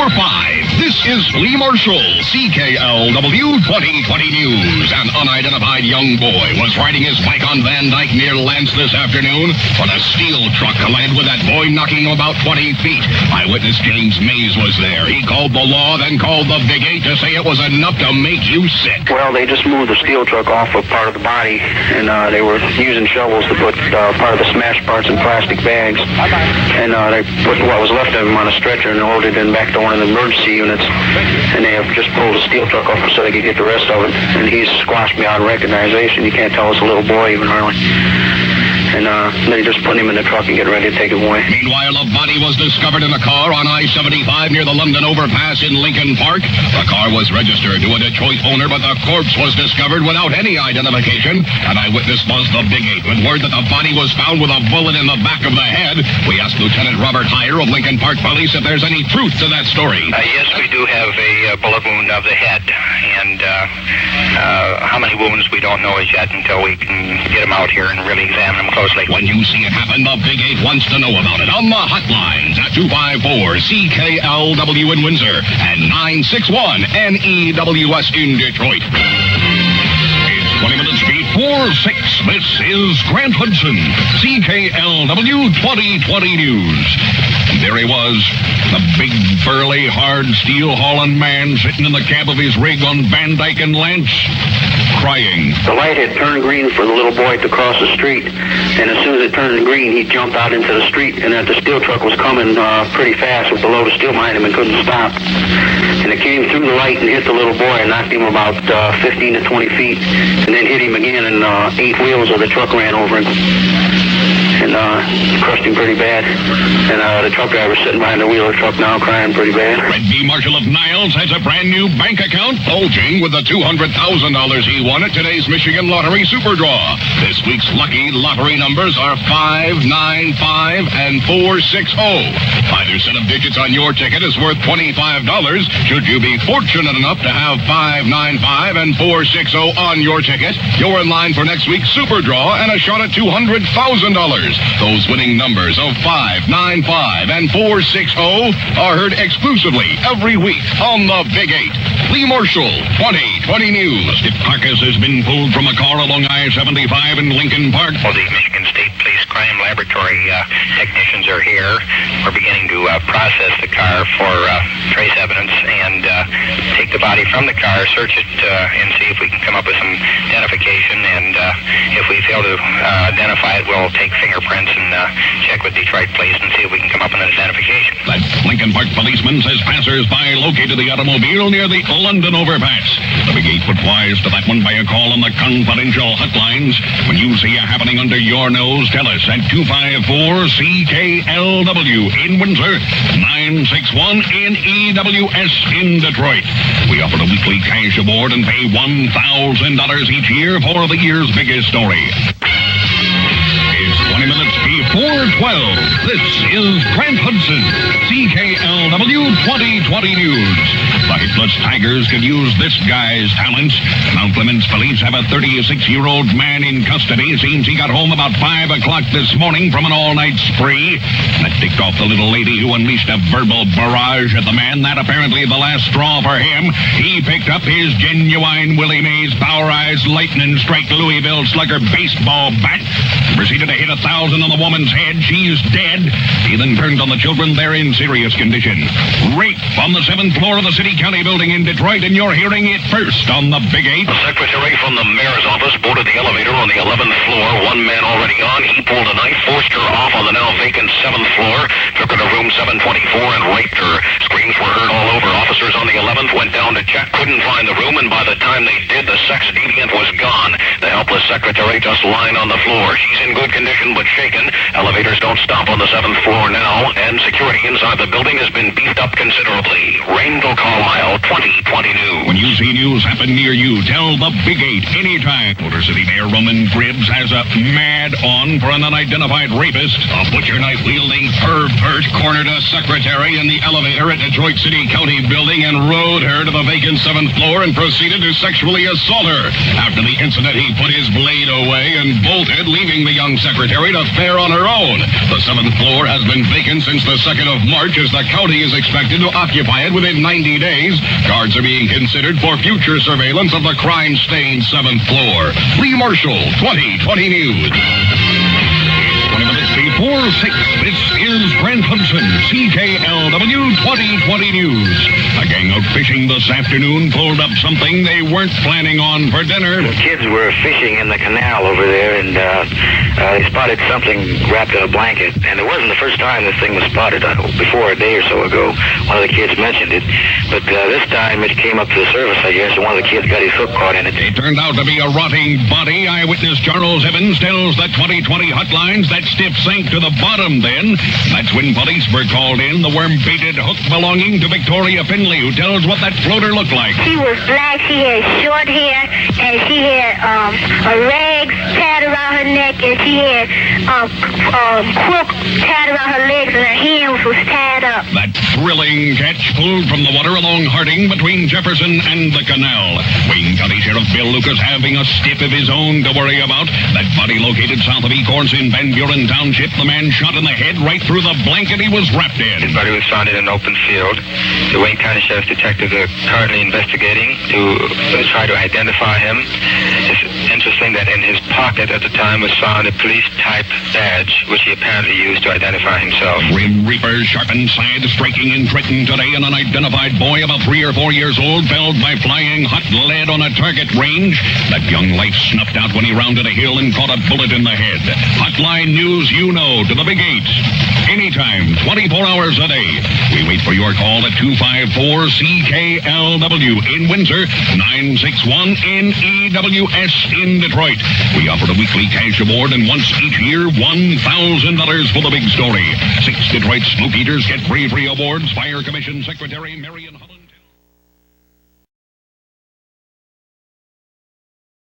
This is Lee Marshall, CKLW 2020 News. An unidentified young boy was riding his bike on Van Dyke near Lance this afternoon when a steel truck collided with that boy, knocking him about 20 feet. Eyewitness James Mays was there. He called the law, then called the Big 8 to say it was enough to make you sick. Well, they just moved the steel truck off of part of the body, and they were using shovels to put part of the smashed parts in plastic bags. And they put what was left of him on a stretcher and loaded him back to one of the emergency units. And they have just pulled the steel truck off so they could get the rest of it. And he's squashed beyond recognition. You can't tell it's a little boy even hardly. And then he just put him in the truck and get ready to take him away. Meanwhile, a body was discovered in a car on I-75 near the London overpass in Lincoln Park. The car was registered to a Detroit owner, but the corpse was discovered without any identification. An eyewitness was the Big 8 with word that the body was found with a bullet in the back of the head. We asked Lieutenant Robert Heyer of Lincoln Park Police if there's any truth to that story. Yes, we do have a bullet wound of the head, and how many wounds we don't know as yet until we can get them out here and really examine them closely. When you see it happen, the Big 8 wants to know about it on the hotlines at 254-CKLW in Windsor and 961-NEWS in Detroit. It's 20 minutes before 6. This is Grant Hudson, CKLW 2020 News. There he was, the big, burly, hard steel hauling man sitting in the cab of his rig on Van Dyke and Lance, crying. The light had turned green for the little boy to cross the street, and as soon as it turned green, he jumped out into the street, and that the steel truck was coming pretty fast with the load of steel behind him and couldn't stop. And it came through the light and hit the little boy and knocked him about 15 to 20 feet, and then hit him again, and 8 wheels of the truck ran over him. And crushed him pretty bad. And the truck driver sitting behind the wheel of the truck now crying pretty bad. Red B. Marshall of Niles has a brand new bank account bulging with the $200,000 he won at today's Michigan Lottery Super Draw. This week's lucky lottery numbers are 5, 9, 5, and 460. Either set of digits on your ticket is worth $25 should you be fortunate enough to have 5, 9, 5, and 460 on your ticket. You're in line for next week's Super Draw and a shot at $200,000. Those winning numbers of 5, 9, 5, and 460 are heard exclusively every week on the Big 8. Lee Marshall, 2020 News. The carcass has been pulled from a car along I-75 in Lincoln Park. Well, the Michigan State Police Crime Laboratory technicians are here. We're beginning to process the car for trace evidence and take the body from the car, search it, and see if we can come up with some identification. And if we fail to identify it, we'll take fingerprints and check with Detroit Police and see if we can come up with an identification. That Lincoln Park policeman says passers-by located the automobile near the London overpass. The Big 8 put wise to that one by a call on the confidential hotlines. When you see a happening under your nose, tell us at 254-CKLW in Windsor, 961-NEWS in Detroit. We offer a weekly cash award and pay $1,000 each year for the year's biggest story. 20 minutes before 12. This is Grant Hudson, CKLW 2020 News. The Hitler's Tigers could use this guy's talents. Mount Clemens police have a 36-year-old man in custody. Seems he got home about 5 o'clock this morning from an all-night spree. That ticked off the little lady who unleashed a verbal barrage at the man. That apparently the last straw for him. He picked up his genuine Willie Mays Powerized Lightning Strike Louisville Slugger baseball bat and proceeded to hit 1,000 on the woman's head. She's dead. He then turned on the children. They're in serious condition. Rape on the 7th floor of the city-county building in Detroit, and you're hearing it first on the Big 8. The secretary from the mayor's office boarded the elevator on the 11th floor. One man already on. He pulled a knife, forced her off on the now vacant 7th floor, took her to room 724 and raped her. Screams were heard all over. Officers on the 11th went down to check, couldn't find the room, and by the time they did, the sex deviant was gone. The helpless secretary just lying on the floor. She's in good condition but shaken. Elevators don't stop on the 7th floor now, and security inside the building has been beefed up considerably. Rainville, Carlisle, 2020 News. When you see news happen near you, tell the Big 8 anytime. Motor City Mayor Roman Gribbs has a mad on for an unidentified rapist. A butcher knife-wielding pervert cornered a secretary in the elevator at Detroit City County building and rode her to the vacant 7th floor and proceeded to sexually assault her. After the incident, he put his blade away and bolted, leaving the young secretary to fare on her own. The 7th floor has been vacant since the 2nd of March as the county is expected to occupy it within 90 days. Guards are being considered for future surveillance of the crime-stained 7th floor. Lee Marshall, 2020 News. 20 minutes before 6, this is Brent Hudson, CKLW 2020 News. A gang out fishing this afternoon pulled up something they weren't planning on for dinner. The kids were fishing in the canal over there, and they spotted something wrapped in a blanket. And it wasn't the first time this thing was spotted. Before a day or so ago, one of the kids mentioned it. But this time it came up to the surface, I guess, and one of the kids got his hook caught in it. It turned out to be a rotting body. Eyewitness Charles Evans tells the 2020 hotlines that stiff sank to the bottom then. That's when police were called in. The worm-baited hook belonging to Victoria Finley, who tells what that floater looked like. She was black. She had short hair, and she had a rag tied around her neck, and she had crook tied around her legs, and her hands was tied up. That thrilling catch pulled from the water along Harding between Jefferson and the canal. Wayne County Sheriff Bill Lucas having a stiff of his own to worry about. That body located south of Ecorns in Van Buren Township. The man shot in the head right through the blanket he was wrapped in. His body was found in an open field. The Wayne County Sheriff's detectives are currently investigating to try to identify him. It's interesting that in his pocket at the time was found a police-type badge, which he apparently used to identify himself. Grim Reaper, sharpened side, striking in Trenton today. An unidentified boy about 3 or 4 years old felled by flying hot lead on a target range. That young life snuffed out when he rounded a hill and caught a bullet in the head. Hotline news you know to the Big 8. Anytime, 24 hours a day. We wait for your call at 254-CKLW in Windsor, 961 NEWS in Detroit. We offer a weekly cash award and once each year, $1,000 for the big story. 6 Detroit Smoke Eaters get free awards. Fire Commission Secretary Marion Holland.